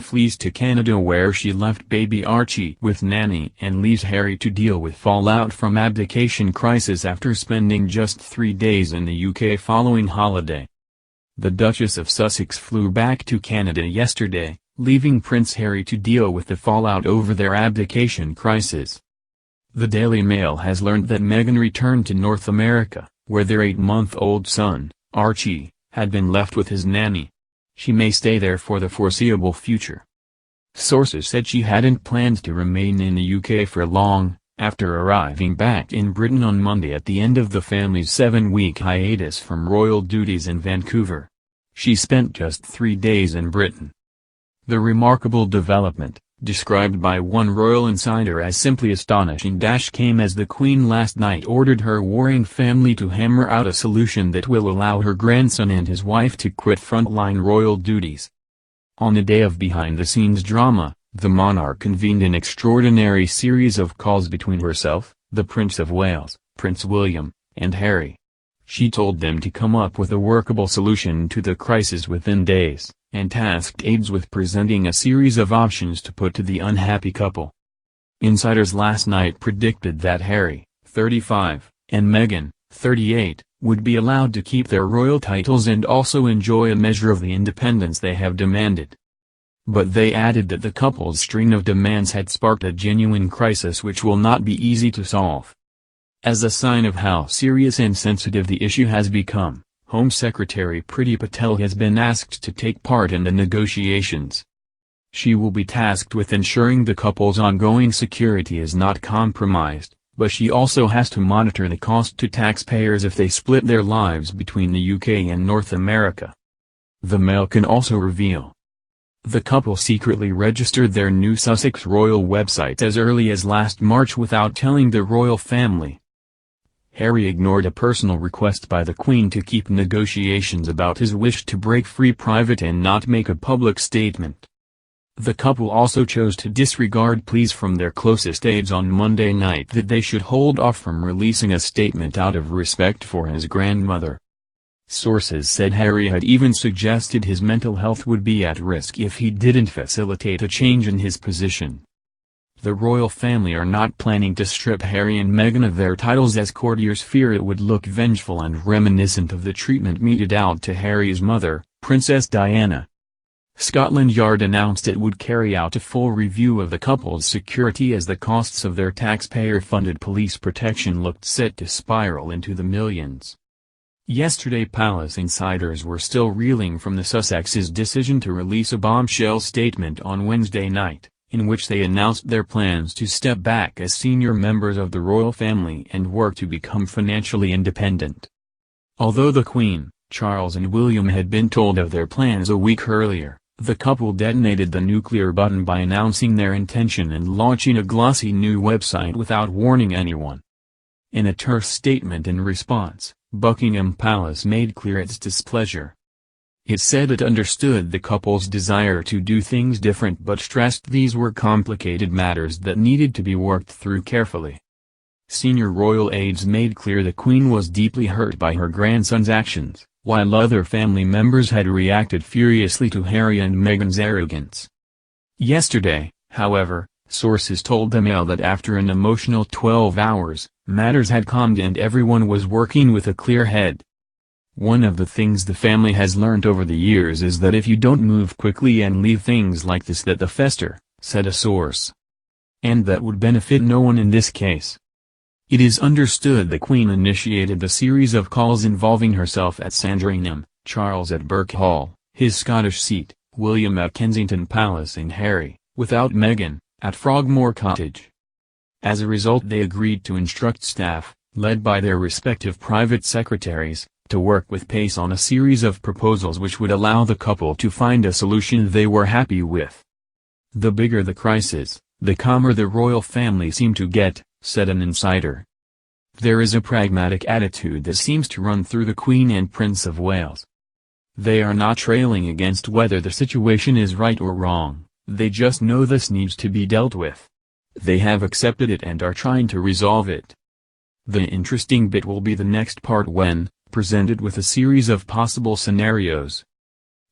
flees to Canada where she left baby Archie with nanny and leaves Harry to deal with fallout from abdication crisis after spending just 3 days in the UK following holiday. The Duchess of Sussex flew back to Canada yesterday, leaving Prince Harry to deal with the fallout over their abdication crisis. The Daily Mail has learned that Meghan returned to North America, where their 8-month-old son, Archie, had been left with his nanny. She may stay there for the foreseeable future. Sources said she hadn't planned to remain in the UK for long, after arriving back in Britain on Monday at the end of the family's 7-week hiatus from royal duties in Vancouver. She spent just 3 days in Britain. The remarkable development, described by one royal insider as simply astonishing, came as the Queen last night ordered her warring family to hammer out a solution that will allow her grandson and his wife to quit frontline royal duties. On a day of behind-the-scenes drama, the monarch convened an extraordinary series of calls between herself, the Prince of Wales, Prince William, and Harry. She told them to come up with a workable solution to the crisis within days, and tasked aides with presenting a series of options to put to the unhappy couple. Insiders last night predicted that Harry, 35, and Meghan, 38, would be allowed to keep their royal titles and also enjoy a measure of the independence they have demanded. But they added that the couple's string of demands had sparked a genuine crisis which will not be easy to solve. As a sign of how serious and sensitive the issue has become, Home Secretary Priti Patel has been asked to take part in the negotiations. She will be tasked with ensuring the couple's ongoing security is not compromised, but she also has to monitor the cost to taxpayers if they split their lives between the UK and North America. The Mail can also reveal. The couple secretly registered their new Sussex royal website as early as last March without telling the royal family. Harry ignored a personal request by the Queen to keep negotiations about his wish to break free private and not make a public statement. The couple also chose to disregard pleas from their closest aides on Monday night that they should hold off from releasing a statement out of respect for his grandmother. Sources said Harry had even suggested his mental health would be at risk if he didn't facilitate a change in his position. The royal family are not planning to strip Harry and Meghan of their titles as courtiers fear it would look vengeful and reminiscent of the treatment meted out to Harry's mother, Princess Diana. Scotland Yard announced it would carry out a full review of the couple's security as the costs of their taxpayer-funded police protection looked set to spiral into the millions. Yesterday palace insiders were still reeling from the Sussexes' decision to release a bombshell statement on Wednesday night, in which they announced their plans to step back as senior members of the royal family and work to become financially independent. Although the Queen, Charles and William had been told of their plans a week earlier, the couple detonated the nuclear button by announcing their intention and launching a glossy new website without warning anyone. In a terse statement in response, Buckingham Palace made clear its displeasure. It said it understood the couple's desire to do things different but stressed these were complicated matters that needed to be worked through carefully. Senior royal aides made clear the Queen was deeply hurt by her grandson's actions, while other family members had reacted furiously to Harry and Meghan's arrogance. Yesterday, however, sources told the Mail that after an emotional 12 hours, matters had calmed and everyone was working with a clear head. One of the things the family has learnt over the years is that if you don't move quickly and leave things like this that fester, said a source. And that would benefit no one in this case. It is understood the Queen initiated the series of calls involving herself at Sandringham, Charles at Birk Hall, his Scottish seat, William at Kensington Palace and Harry, without Meghan, at Frogmore Cottage. As a result they agreed to instruct staff, led by their respective private secretaries, to work with pace on a series of proposals which would allow the couple to find a solution they were happy with. The bigger the crisis, the calmer the royal family seemed to get, said an insider. There is a pragmatic attitude that seems to run through the Queen and Prince of Wales. They are not railing against whether the situation is right or wrong, they just know this needs to be dealt with. They have accepted it and are trying to resolve it. The interesting bit will be the next part when, presented with a series of possible scenarios.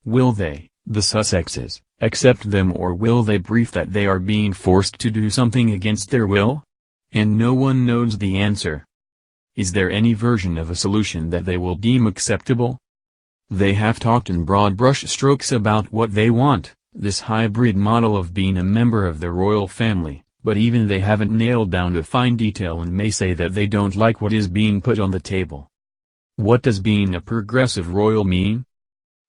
Will they, the Sussexes, Accept them, or will they brief that they are being forced to do something against their will? And no one knows the answer. Is there any version of a solution that they will deem acceptable? They have talked in broad brushstrokes about what they want, this hybrid model of being a member of the royal family, but even they haven't nailed down a fine detail and may say that they don't like what is being put on the table. What does being a progressive royal mean?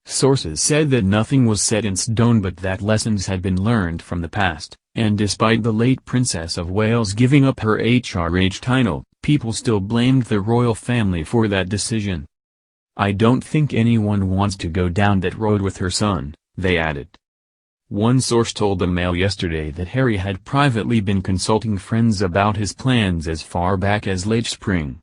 Sources said that nothing was set in stone, but that lessons had been learned from the past, and despite the late Princess of Wales giving up her HRH title, people still blamed the royal family for that decision. "I don't think anyone wants to go down that road with her son," they added. One source told the Mail yesterday that Harry had privately been consulting friends about his plans as far back as late spring.